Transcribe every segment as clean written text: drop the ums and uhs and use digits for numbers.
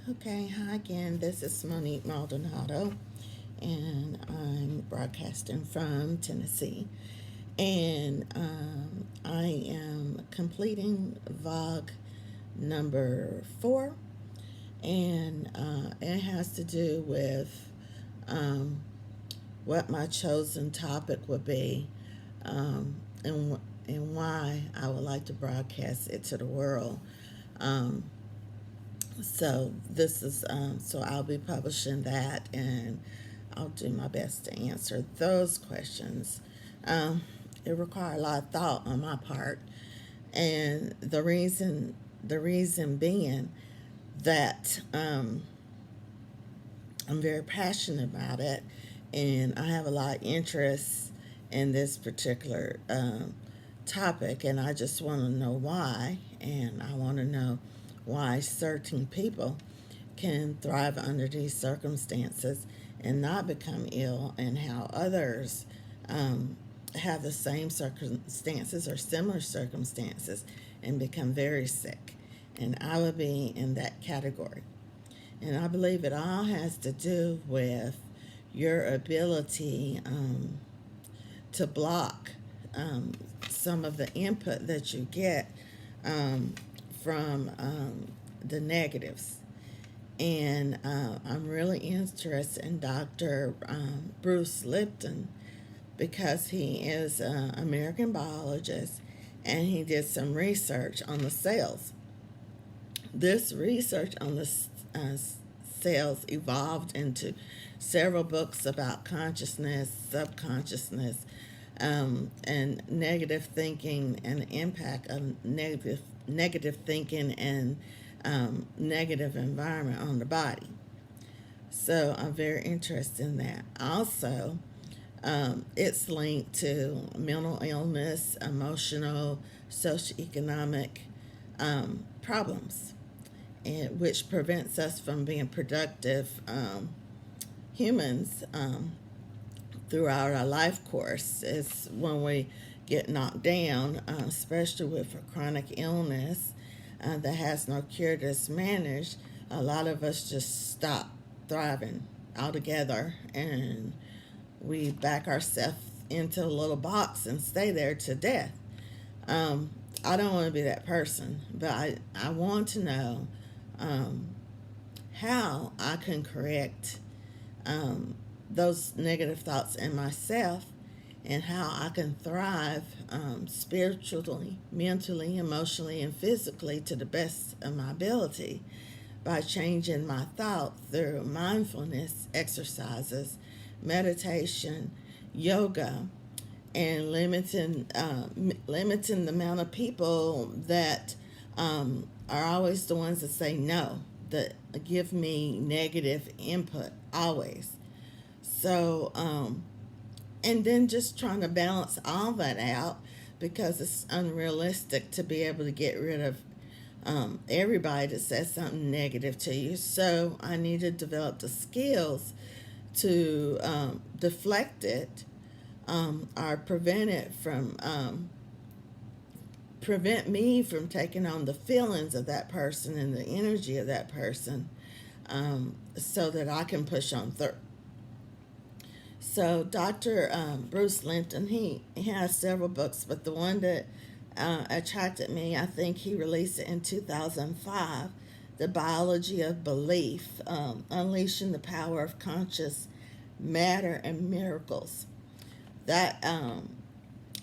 Okay, hi again. This is Monique Maldonado, and I'm broadcasting from Tennessee. And I am completing vlog number 4, and it has to do with um, what my chosen topic would be, um, and, and why I would like to broadcast it to the world. Um, so I'll be publishing that, and I'll do my best to answer those questions. Um, it requires a lot of thought on my part, and the reason being that I'm very passionate about it, and I have a lot of interest in this particular topic, and I just want to know why, and I want to know why certain people can thrive under these circumstances and not become ill, and how others um, have the same circumstances or similar circumstances and become very sick. And I would be in that category. And I believe it all has to do with your ability to block um, some of the input that you get um, from the negatives. And I'm really interested in Dr. Bruce Lipton because he is an American biologist, and he did some research on the cells. This research on the uh, cells evolved into several books about consciousness, subconsciousness, and negative thinking, and the impact of negative thinking and negative environment on the body. So I'm very interested in that. Also, it's linked to mental illness, emotional, socioeconomic problems, and which prevents us from being productive humans throughout our life course. It's when we get knocked down, especially with a chronic illness that has no cure that's managed. A lot of us just stop thriving altogether, and we back ourselves into a little box and stay there to death. Um, I don't want to be that person, but I want to know um, how I can correct um, those negative thoughts in myself, and how I can thrive spiritually, mentally, emotionally, and physically to the best of my ability by changing my thought through mindfulness exercises, meditation, yoga, and limiting the amount of people that are always the ones that say no, that give me negative input always. So and then just trying to balance all that out, because it's unrealistic to be able to get rid of everybody that says something negative to you. So I need to develop the skills to deflect it, or prevent me from taking on the feelings of that person and the energy of that person, so that I can push on through. So Dr. Bruce Linton, he has several books, but the one that attracted me, I think he released it in 2005, The Biology of Belief, Unleashing the Power of Conscious Matter and Miracles. That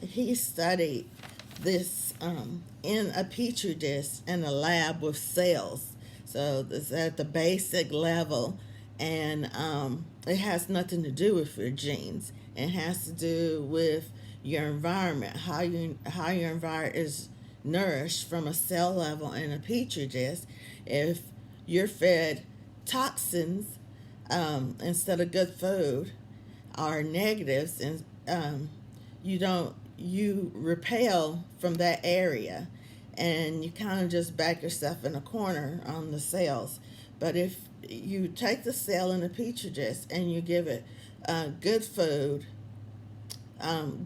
he studied this in a petri dish in a lab with cells. So it's at the basic level, and it has nothing to do with your genes. It has to do with your environment, how your environment is nourished from a cell level in a petri dish. If you're fed toxins instead of good food, are negatives, and you repel from that area, and you kind of just back yourself in a corner on the cells. But if you take the cell in a petri dish and you give it good food,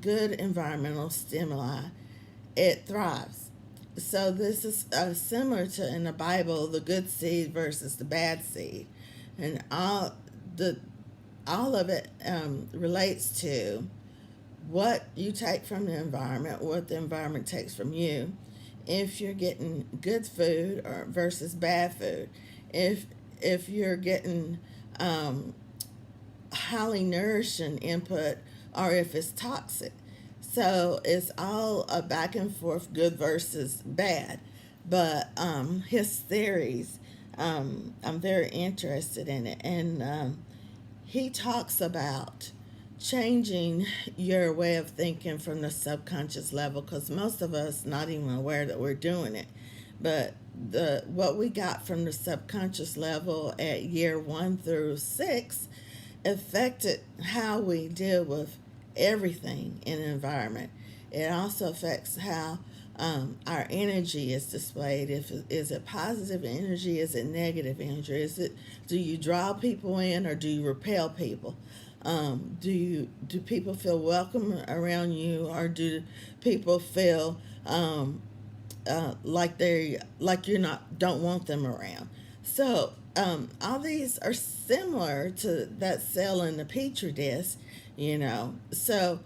good environmental stimuli, it thrives. So this is similar to in the Bible, the good seed versus the bad seed, and the all of it relates to what you take from the environment, what the environment takes from you. If you're getting good food or versus bad food, if if you're getting um, highly nourishing input or if it's toxic. So it's all a back and forth, good versus bad. But his theories, I'm very interested in it. And he talks about changing your way of thinking from the subconscious level because most of us not even aware that we're doing it, but the what we got from the subconscious level at year 1 through 6 affected how we deal with everything in the environment. It also affects how our energy is displayed. If is it positive energy, is it negative energy? Is it do you draw people in or do you repel people? Do people feel welcome around you or do people feel like you're not don't want them around? So all these are similar to that cell in the petri dish, you know. So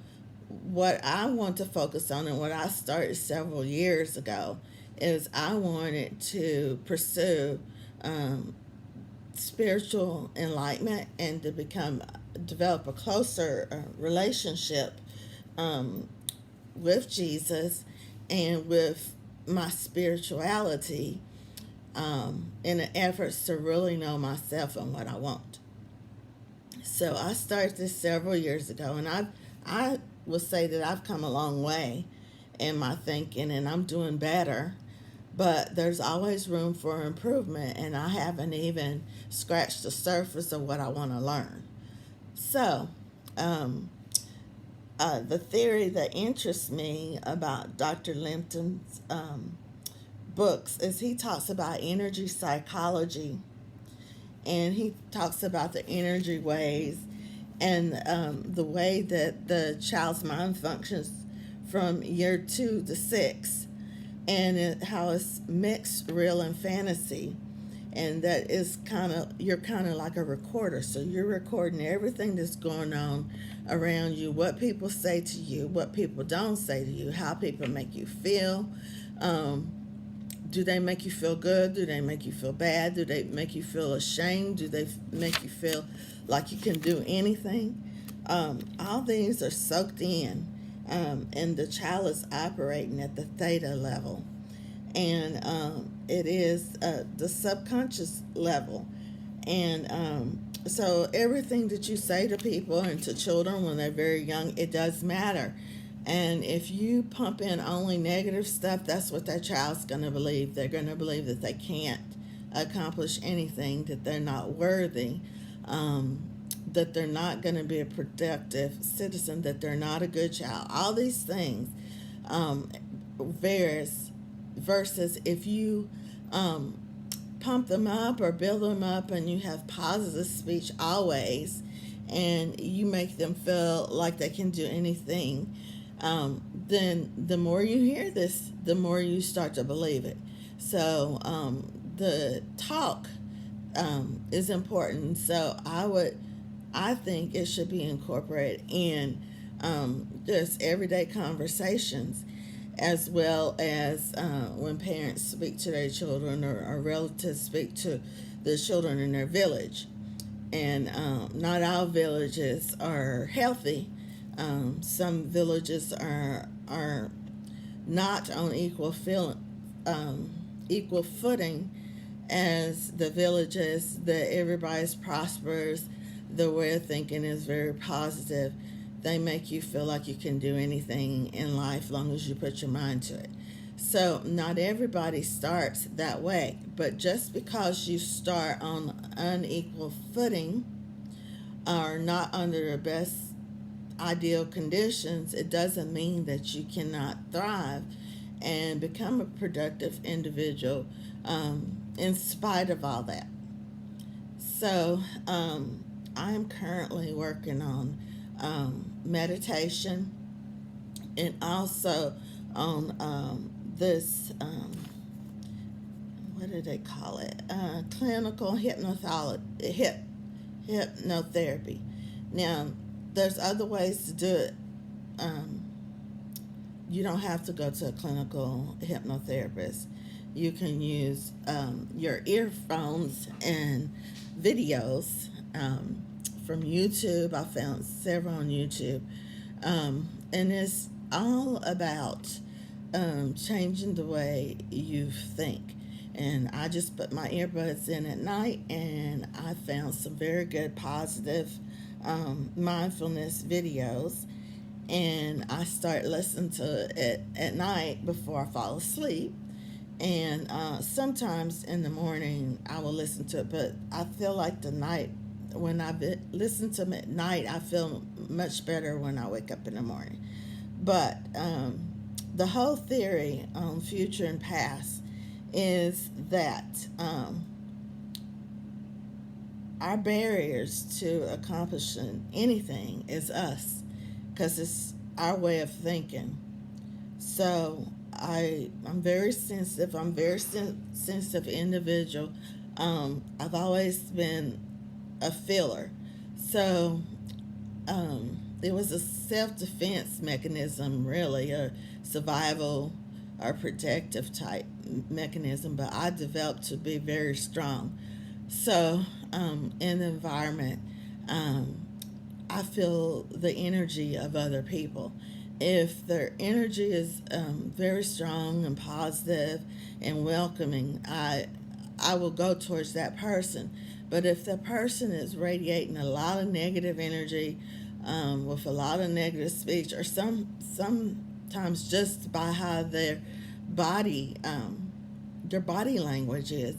what I want to focus on and what I started several years ago is I wanted to pursue um, spiritual enlightenment and to develop a closer relationship um, with Jesus and with my spirituality in an efforts to really know myself and what I want. So I started this several years ago, and I will say that I've come a long way in my thinking, and I'm doing better. But there's always room for improvement, and I haven't even scratched the surface of what I want to learn. So, um, the theory that interests me about Dr. Linton's books is he talks about energy psychology and he talks about the energy waves and the way that the child's mind functions from year 2 to 6 and how it's mixed real and fantasy and that is you're kind of like a recorder, so you're recording everything that's going on around you, what people say to you, what people don't say to you, how people make you feel. um, do they make you feel good? Do they make you feel bad? Do they make you feel ashamed? Do they make you feel like you can do anything? All these are soaked in, and the child is operating at the theta level. And it is the subconscious level. And so everything that you say to people and to children when they're very young, it does matter. And if you pump in only negative stuff, that's what that child's going to believe. They're going to believe that they can't accomplish anything, that they're not worthy, um, that they're not going to be a productive citizen, that they're not a good child. All these things um, varies versus if you um, pump them up or build them up and you have positive speech always and you make them feel like they can do anything, then the more you hear this, the more you start to believe it. So the talk is important. So I think it should be incorporated in just everyday conversations, as well as when parents speak to their children or relatives speak to the children in their village. And not all villages are healthy. Some villages are not on equal footing as the villages that everybody's prosperous. The way of thinking is very positive. They make you feel like you can do anything in life as long as you put your mind to it. So not everybody starts that way, but just because you start on unequal footing or not under the best ideal conditions, it doesn't mean that you cannot thrive and become a productive individual in spite of all that. So I'm currently working on meditation and also on this, what do they call it? Clinical hypnotherapy. Now, there's other ways to do it. Um, you don't have to go to a clinical hypnotherapist. You can use your earphones and videos from YouTube. I found several on YouTube. And it's all about changing the way you think. And I just put my earbuds in at night, and I found some very good positive mindfulness videos. And I start listening to it at night before I fall asleep. And sometimes in the morning I will listen to it, but I feel like the night, when listen to them at night, I feel much better when I wake up in the morning. But the whole theory on future and past is that our barriers to accomplishing anything is us, because it's our way of thinking. So I'm very sensitive. I'm very sensitive individual. I've always been a feeler. So it was a self-defense mechanism, really, a survival or protective type mechanism, but I developed to be very strong. So in the environment, I feel the energy of other people. If their energy is very strong and positive and welcoming, I will go towards that person. But if the person is radiating a lot of negative energy, with a lot of negative speech, or sometimes just by how body their body language is,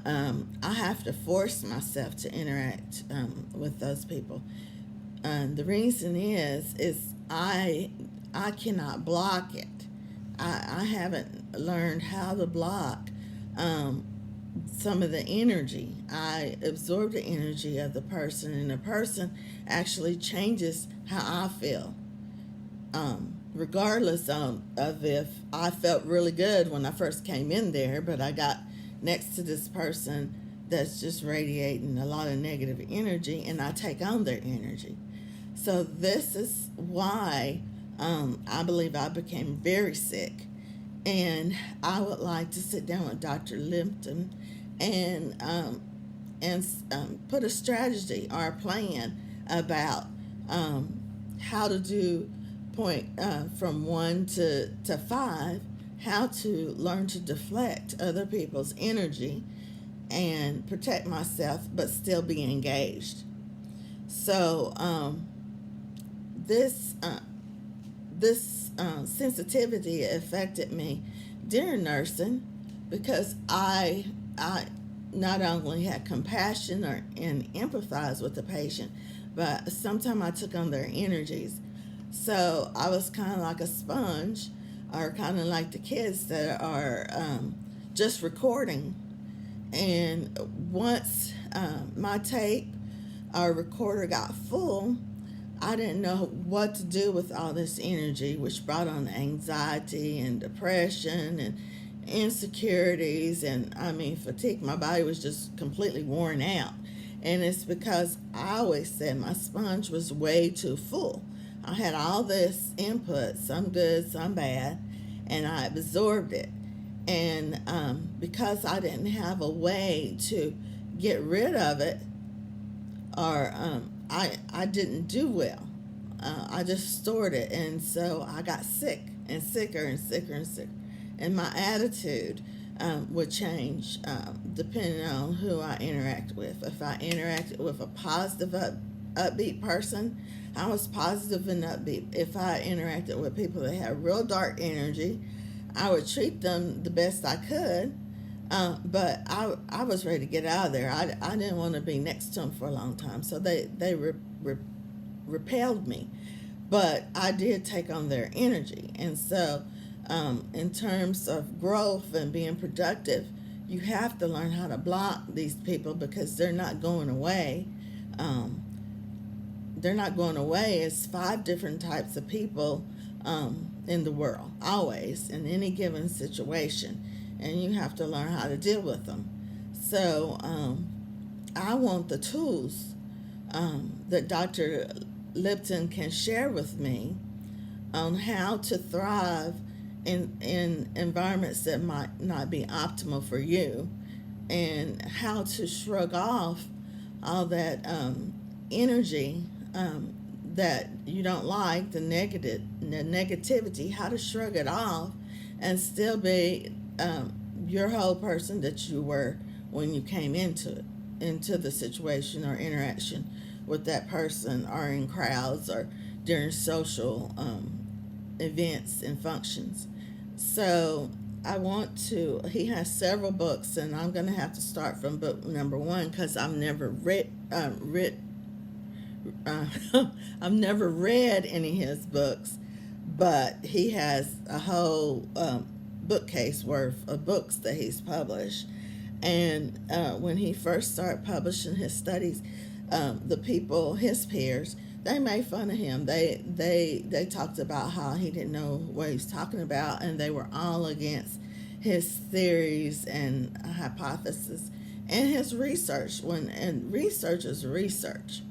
I have to force myself to interact with those people. The reason is I cannot block it. I haven't learned how to block some of the energy. I absorb the energy of the person, and the person actually changes how I feel. Regardless of if I felt really good when I first came in there, but I got next to this person that's just radiating a lot of negative energy, and I take on their energy. So this is why I believe I became very sick. And I would like to sit down with Dr. Limpton and put a strategy or a plan about how to do point from 1 to 5, how to learn to deflect other people's energy and protect myself but still be engaged. So this sensitivity affected me during nursing, because I not only had compassion and empathize with the patient, but sometimes I took on their energies. So I was kind of like a sponge, or kind of like the kids that are just recording. And once my tape or recorder got full, I didn't know what to do with all this energy, which brought on anxiety and depression and insecurities, and fatigue. My body was just completely worn out. And it's because I always said my sponge was way too full. I had all this input, some good, some bad, and I absorbed it. And because I didn't have a way to get rid of it, or I didn't do well. I just stored it, and so I got sick and sicker and sicker and sicker. And my attitude would change depending on who I interact with. If I interacted with a positive, upbeat person, I was positive and upbeat. If I interacted with people that had real dark energy, I would treat them the best I could. But I was ready to get out of there. I didn't want to be next to them for a long time. So they repelled me. But I did take on their energy. And so in terms of growth and being productive, you have to learn how to block these people, because they're not going away. They're not going away. It's 5 different types of people in the world, always, in any given situation, and you have to learn how to deal with them. So I want the tools that Dr. Lipton can share with me on how to thrive in environments that might not be optimal for you, and how to shrug off all that energy that you don't like, the negativity, how to shrug it off and still be your whole person that you were when you came into the situation or interaction with that person, or in crowds, or during social events and functions. So he has several books, and I'm going to have to start from book number one because I've never uh, I've never read any of his books, but he has a whole bookcase worth of books that he's published. And when he first started publishing his studies, the people, his peers, they made fun of him. They talked about how he didn't know what he was talking about, and they were all against his theories and hypotheses and his research. And research is research.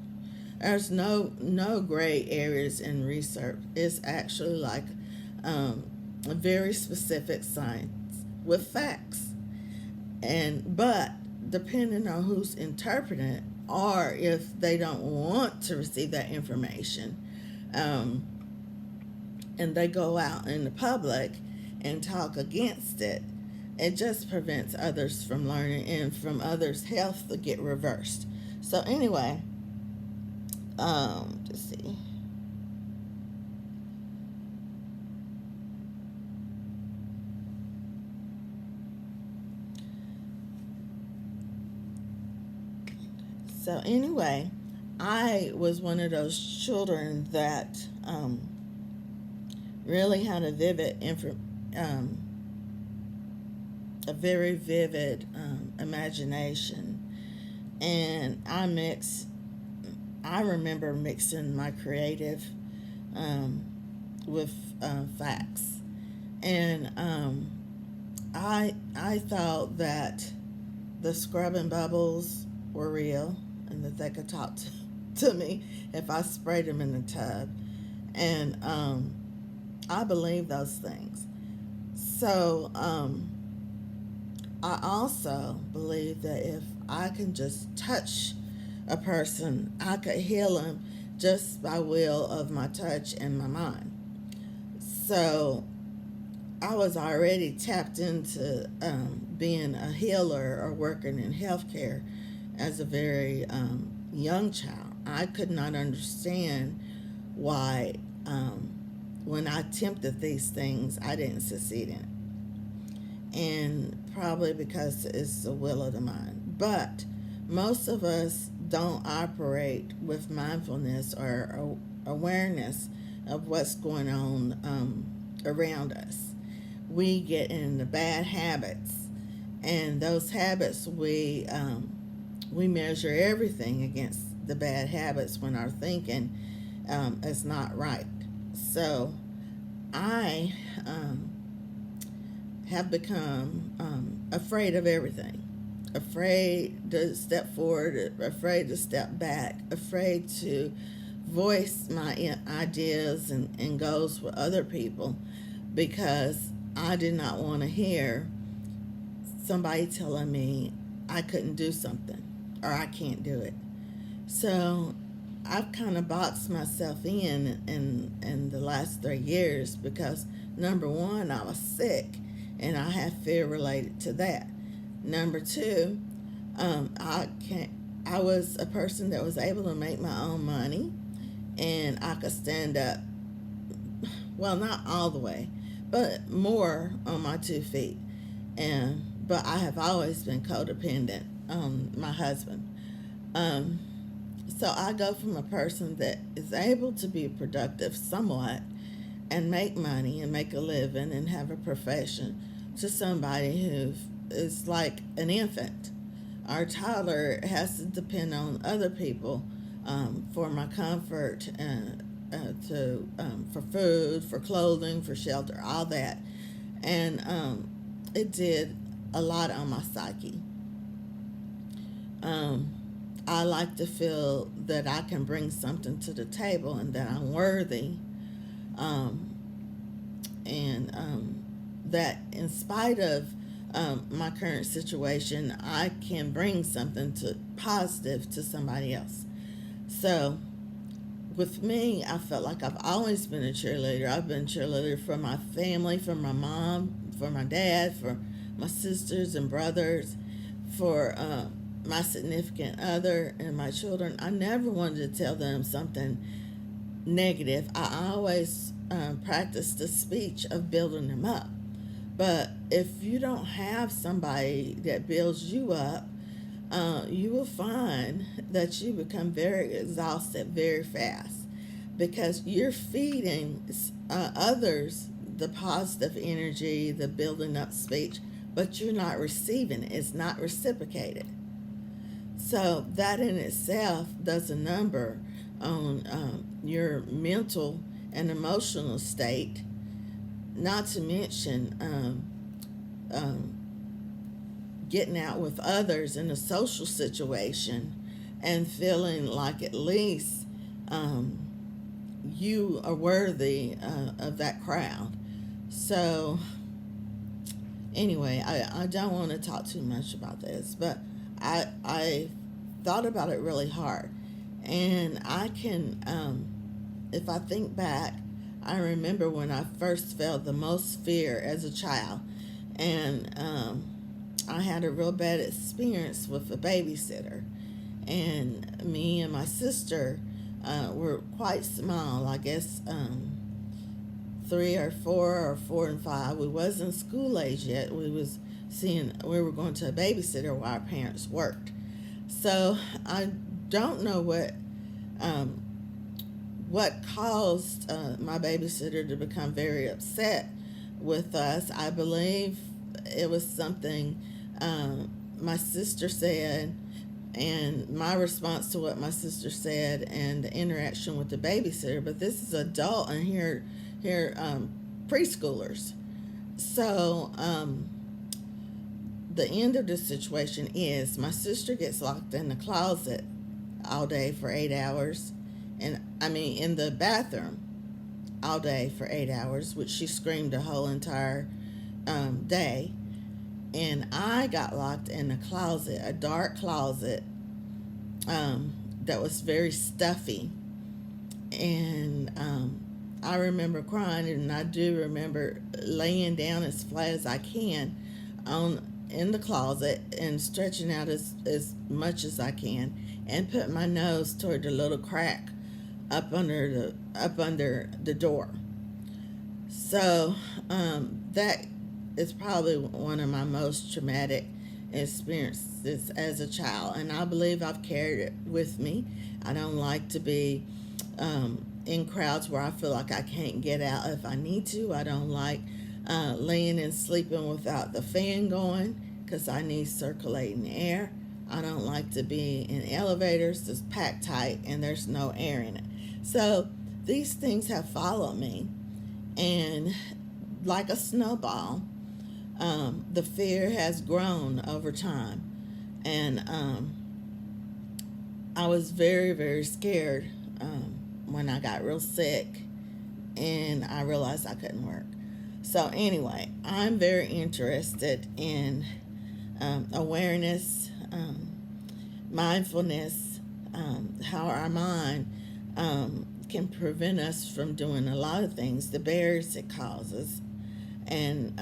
There's no gray areas in research. It's actually like a very specific science with facts. But depending on who's interpreting it, or if they don't want to receive that information, and they go out in the public and talk against it, it just prevents others from learning, and from others' health to get reversed. So anyway, let's see. So anyway, I was one of those children that really had a very vivid imagination, and I remember mixing my creative with facts, and I thought that the scrubbing bubbles were real, and that they could talk to me if I sprayed them in the tub. And I believe those things. So I also believe that if I can just touch a person, I could heal them just by will of my touch and my mind. So I was already tapped into being a healer or working in healthcare as a very young child. I could not understand why, when I attempted these things, I didn't succeed in it. And probably because it's the will of the mind. But most of us don't operate with mindfulness or awareness of what's going on around us. We get in the bad habits, and those habits we measure everything against the bad habits when our thinking is not right. So I have become afraid of everything. Afraid to step forward, afraid to step back, afraid to voice my ideas and goals with other people, because I did not want to hear somebody telling me I couldn't do something or I can't do it. So I've kind of boxed myself in the last 3 years because, number one, I was sick and I have fear related to that. Number two, I was a person that was able to make my own money, and I could stand up, well, not all the way, but more on my 2 feet. But I have always been codependent on my husband. So I go from a person that is able to be productive somewhat and make money and make a living and have a profession, to somebody who is like an infant. Our toddler has to depend on other people for my comfort for food, for clothing, for shelter, all that, and it did a lot on my psyche. Um, I like to feel that I can bring something to the table and that I'm worthy, um, and that in spite of my current situation, I can bring something to positive to somebody else. So with me, I felt like I've always been a cheerleader. I've been a cheerleader for my family, for my mom, for my dad, for my sisters and brothers, for my significant other and my children. I never wanted to tell them something negative. I always practiced the speech of building them up. But if you don't have somebody that builds you up, you will find that you become very exhausted very fast because you're feeding others the positive energy, the building up speech, but you're not receiving it. It's not reciprocated. So that in itself does a number on your mental and emotional state, not to mention um, getting out with others in a social situation and feeling like at least you are worthy of that crowd. So, anyway, I don't want to talk too much about this, but I thought about it really hard. And I can, if I think back, I remember when I first felt the most fear as a child. And I had a real bad experience with a babysitter. And me and my sister were quite small, I guess 3 or 4 or 4 and 5. We wasn't school age yet. We were going to a babysitter while our parents worked. So I don't know what caused my babysitter to become very upset with us. I believe it was something my sister said, and my response to what my sister said, and the interaction with the babysitter. But this is adult, and here preschoolers. So the end of this situation is my sister gets locked in the closet all day for 8 hours, and I mean in the bathroom all day for 8 hours, which she screamed the whole entire day. And I got locked in a closet, a dark closet that was very stuffy. And I remember crying, and I do remember laying down as flat as I can in the closet and stretching out as much as I can and put my nose toward the little crack up under the door. So that is probably one of my most traumatic experiences as a child, and I believe I've carried it with me. I don't like to be in crowds where I feel like I can't get out if I need to. I don't like laying and sleeping without the fan going because I need circulating air. I don't like to be in elevators that's packed tight and there's no air in it. So these things have followed me, and like a snowball, the fear has grown over time. And I was very, very scared when I got real sick and I realized I couldn't work. So anyway, I'm very interested in awareness, mindfulness, how our mind can prevent us from doing a lot of things, the barriers it causes, and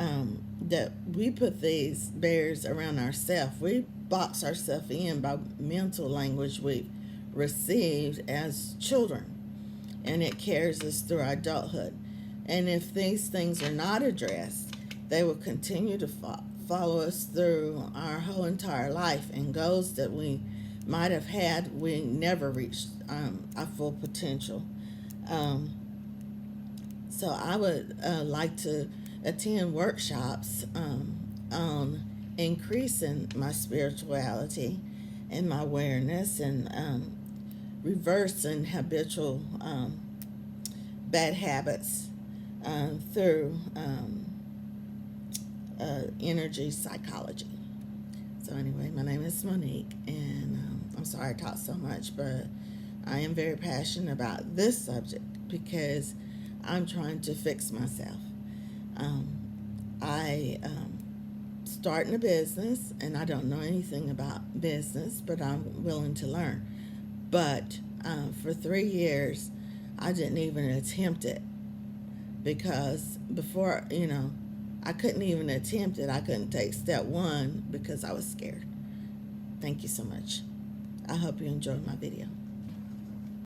that we put these barriers around ourselves. We box ourselves in by mental language we've received as children, and it carries us through our adulthood. And if these things are not addressed, they will continue to follow us through our whole entire life, and goals that we might have had, we never reached our full potential. So I would like to attend workshops on increasing my spirituality and my awareness, and reversing habitual bad habits through energy psychology. So anyway, my name is Monique, and I'm sorry I talk so much, but I am very passionate about this subject because I'm trying to fix myself. I starting a business, and I don't know anything about business, but I'm willing to learn. But for 3 years, I didn't even attempt it because before, I couldn't even attempt it. I couldn't take step one because I was scared. Thank you so much. I hope you enjoyed my video.